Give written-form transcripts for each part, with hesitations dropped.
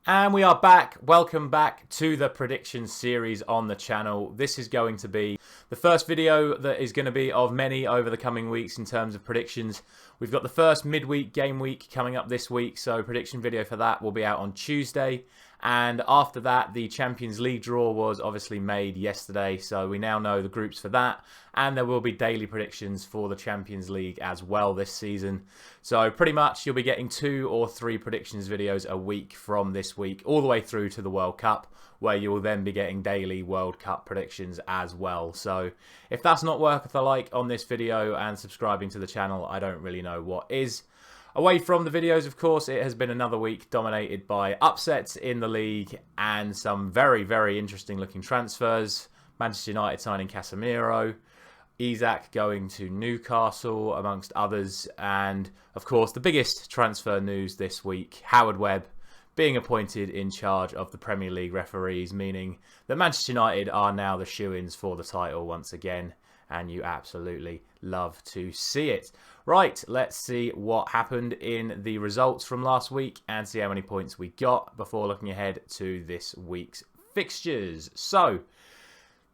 And we are back. Welcome back to the prediction series on the channel. This is going to be the first video that is going to be of many over the coming weeks in terms of predictions. We've got the first midweek game week coming up this week, so prediction video for that will be out on Tuesday. And after that, the Champions League draw was obviously made yesterday, so we now know the groups for that. And there will be daily predictions for the Champions League as well this season. So pretty much you'll be getting 2 or 3 predictions videos a week from this week, all the way through to the World Cup, where you will then be getting daily World Cup predictions as well. So if that's not worth a like on this video and subscribing to the channel, I don't really know what is. Away from the videos, of course, it has been another week dominated by upsets in the league and some very, very interesting looking transfers. Manchester United signing Casemiro, Isak going to Newcastle, amongst others. And, of course, the biggest transfer news this week, Howard Webb being appointed in charge of the Premier League referees, meaning that Manchester United are now the shoo-ins for the title once again. And you absolutely love to see it. Right, let's see what happened in the results from last week and see how many points we got before looking ahead to this week's fixtures. So,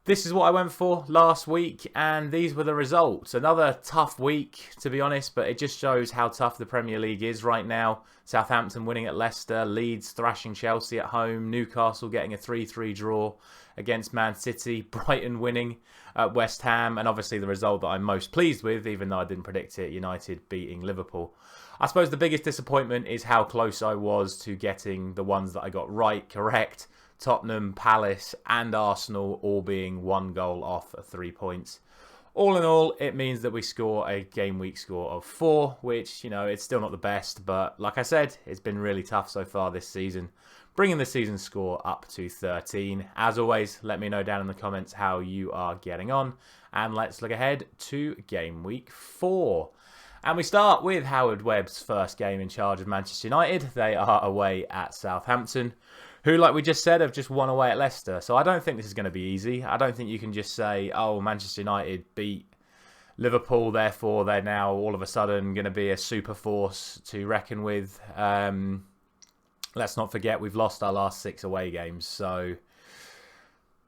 this is what I went for last week, and these were the results. Another tough week, to be honest, but it just shows how tough the Premier League is right now. Southampton winning at Leicester, Leeds thrashing Chelsea at home, Newcastle getting a 3-3 draw against Man City, Brighton winning at West Ham, and obviously the result that I'm most pleased with, even though I didn't predict it, United beating Liverpool. I suppose the biggest disappointment is how close I was to getting the ones that I got right, correct. Tottenham, Palace and Arsenal all being 1 goal off at 3 points. All in all, it means that we score a game week score of 4, which, you know, it's still not the best. But like I said, it's been really tough so far this season, bringing the season score up to 13. As always, let me know down in the comments how you are getting on. And let's look ahead to game week 4. And we start with Howard Webb's first game in charge of Manchester United. They are away at Southampton, who, like we just said, have just won away at Leicester. So I don't think this is going to be easy. I don't think you can just say, oh, Manchester United beat Liverpool, therefore they're now all of a sudden going to be a super force to reckon with. Let's not forget we've lost our last 6 away games. So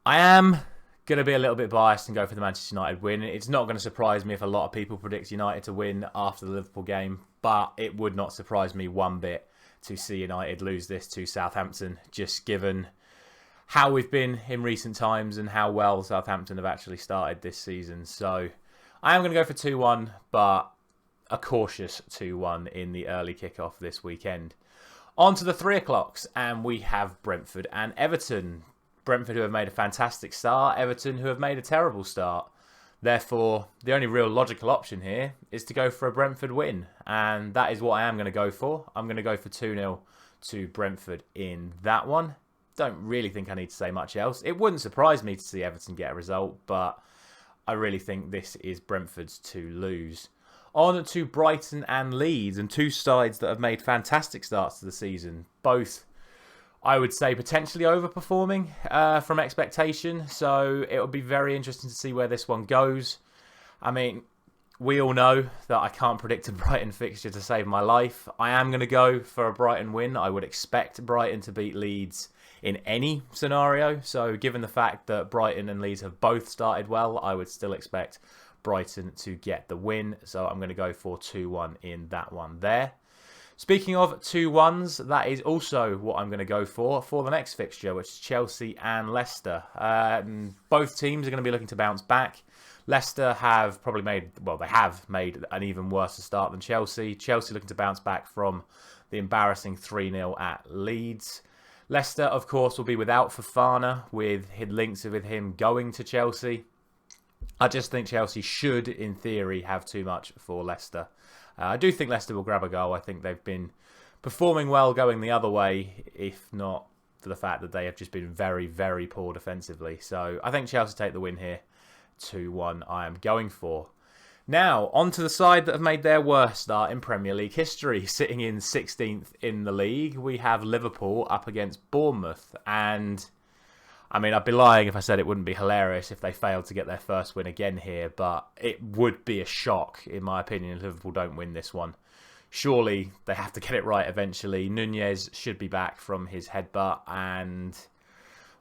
I am going to be a little bit biased and go for the Manchester United win. It's not going to surprise me if a lot of people predict United to win after the Liverpool game, but it would not surprise me one bit to see United lose this to Southampton, just given how we've been in recent times and how well Southampton have actually started this season. So I am going to go for 2-1, but a cautious 2-1 in the early kickoff this weekend. On to the 3 o'clocks, and we have Brentford and Everton. Brentford, who have made a fantastic start, Everton, who have made a terrible start. Therefore, the only real logical option here is to go for a Brentford win. And that is what I am going to go for. I'm going to go for 2-0 to Brentford in that one. Don't really think I need to say much else. It wouldn't surprise me to see Everton get a result, but I really think this is Brentford's to lose. On to Brighton and Leeds, and 2 sides that have made fantastic starts to the season. Both, I would say, potentially overperforming from expectation. So it will be very interesting to see where this one goes. I mean, we all know that I can't predict a Brighton fixture to save my life. I am going to go for a Brighton win. I would expect Brighton to beat Leeds in any scenario. So given the fact that Brighton and Leeds have both started well, I would still expect Brighton to get the win. So I'm going to go for 2-1 in that one there. Speaking of 2-1s, that is also what I'm going to go for the next fixture, which is Chelsea and Leicester. Both teams are going to be looking to bounce back. Leicester have probably made, well, they have made an even worse start than Chelsea. Chelsea looking to bounce back from the embarrassing 3-0 at Leeds. Leicester, of course, will be without Fofana, with links with him going to Chelsea. I just think Chelsea should, in theory, have too much for Leicester. I do think Leicester will grab a goal. I think they've been performing well going the other way, if not for the fact that they have just been very, very poor defensively. So I think Chelsea take the win here. 2-1 I am going for. Now, on to the side that have made their worst start in Premier League history. Sitting in 16th in the league, we have Liverpool up against Bournemouth. And I mean, I'd be lying if I said it wouldn't be hilarious if they failed to get their first win again here, but it would be a shock, in my opinion, if Liverpool don't win this one. surely they have to get it right eventually. Nunez should be back from his headbutt, and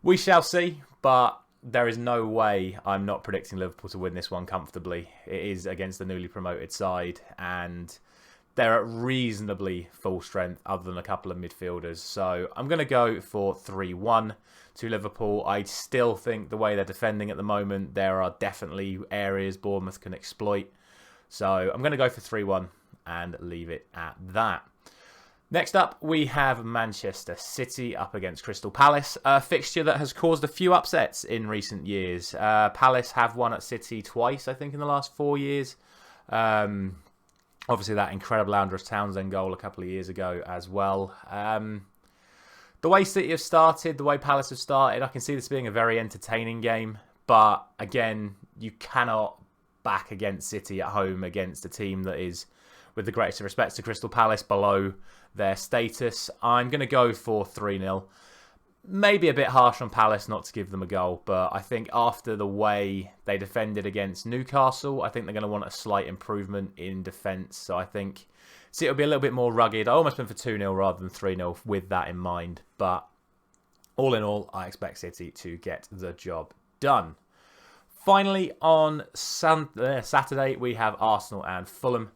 we shall see. But there is no way I'm not predicting Liverpool to win this one comfortably. It is against the newly promoted side, and they're at reasonably full strength other than a couple of midfielders. So I'm going to go for 3-1 to Liverpool. I still think the way they're defending at the moment, there are definitely areas Bournemouth can exploit. So I'm going to go for 3-1 and leave it at that. Next up, we have Manchester City up against Crystal Palace, a fixture that has caused a few upsets in recent years. Palace have won at City twice, I think, in the last 4 years. Obviously, that incredible Andros Townsend goal a couple of years ago as well. The way City have started, the way Palace have started, I can see this being a very entertaining game. But again, you cannot back against City at home against a team that is, with the greatest of respects to Crystal Palace, below their status. I'm going to go for 3-0. Maybe a bit harsh on Palace not to give them a goal, but I think after the way they defended against Newcastle, I think they're going to want a slight improvement in defence. So I think City will be a little bit more rugged. I almost went for 2-0 rather than 3-0 with that in mind. But all in all, I expect City to get the job done. Finally, on Saturday, we have Arsenal and Fulham.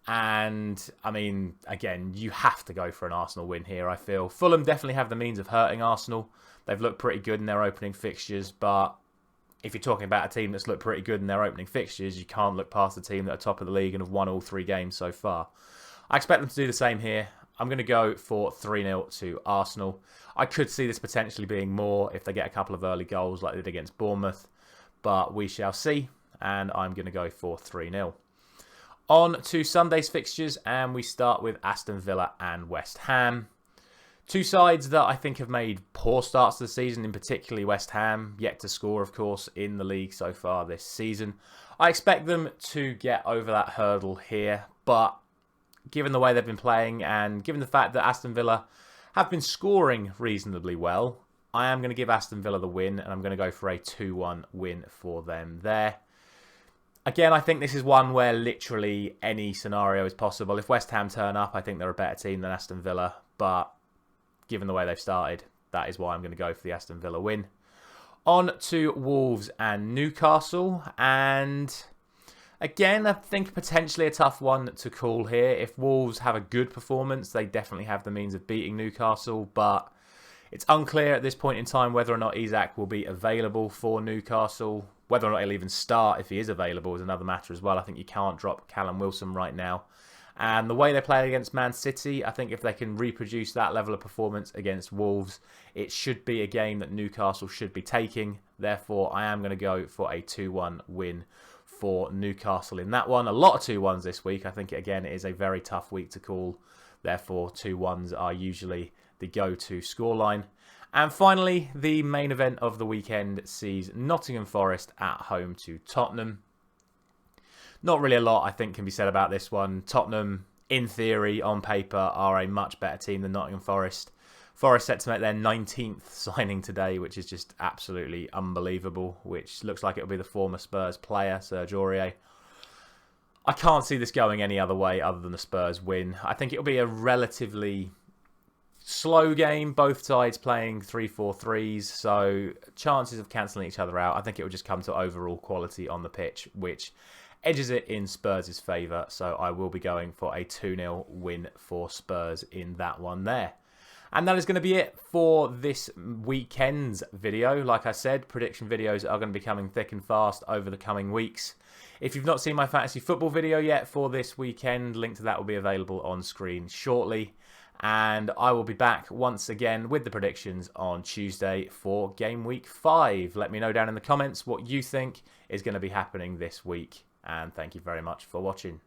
And, I mean, again, you have to go for an Arsenal win here, I feel. Fulham definitely have the means of hurting Arsenal. They've looked pretty good in their opening fixtures, but if you're talking about a team that's looked pretty good in their opening fixtures, you can't look past the team that are top of the league and have won all 3 games so far. I expect them to do the same here. I'm going to go for 3-0 to Arsenal. I could see this potentially being more if they get a couple of early goals like they did against Bournemouth, but we shall see, and I'm going to go for 3-0. On to Sunday's fixtures, and we start with Aston Villa and West Ham. Two sides that I think have made poor starts to the season, in particularly West Ham, yet to score, of course, in the league so far this season. I expect them to get over that hurdle here, but given the way they've been playing and given the fact that Aston Villa have been scoring reasonably well, I am going to give Aston Villa the win, and I'm going to go for a 2-1 win for them there. Again, I think this is one where literally any scenario is possible. If West Ham turn up, I think they're a better team than Aston Villa. But given the way they've started, that is why I'm going to go for the Aston Villa win. On to Wolves and Newcastle. And again, I think potentially a tough one to call here. If Wolves have a good performance, they definitely have the means of beating Newcastle. But it's unclear at this point in time whether or not Isak will be available for Newcastle. Whether or not he'll even start, if he is available, is another matter as well. I think you can't drop Callum Wilson right now. And the way they play against Man City, I think if they can reproduce that level of performance against Wolves, it should be a game that Newcastle should be taking. Therefore, I am going to go for a 2-1 win for Newcastle in that one. A lot of 2-1s this week. I think, again, it is a very tough week to call. Therefore, 2-1s are usually the go-to scoreline. And finally, the main event of the weekend sees Nottingham Forest at home to Tottenham. Not really a lot, I think, can be said about this one. Tottenham, in theory, on paper, are a much better team than Nottingham Forest. Forest set to make their 19th signing today, which is just absolutely unbelievable, which looks like it'll be the former Spurs player, Serge Aurier. I can't see this going any other way other than the Spurs win. I think it'll be a relatively slow game, both sides playing 3-4-3s, so chances of cancelling each other out. I think it will just come to overall quality on the pitch, which edges it in Spurs' favour. So I will be going for a 2-0 win for Spurs in that one there. And that is going to be it for this weekend's video. Like I said, prediction videos are going to be coming thick and fast over the coming weeks. If you've not seen my fantasy football video yet for this weekend, link to that will be available on screen shortly. And I will be back once again with the predictions on Tuesday for Game Week 5. Let me know down in the comments what you think is going to be happening this week. And thank you very much for watching.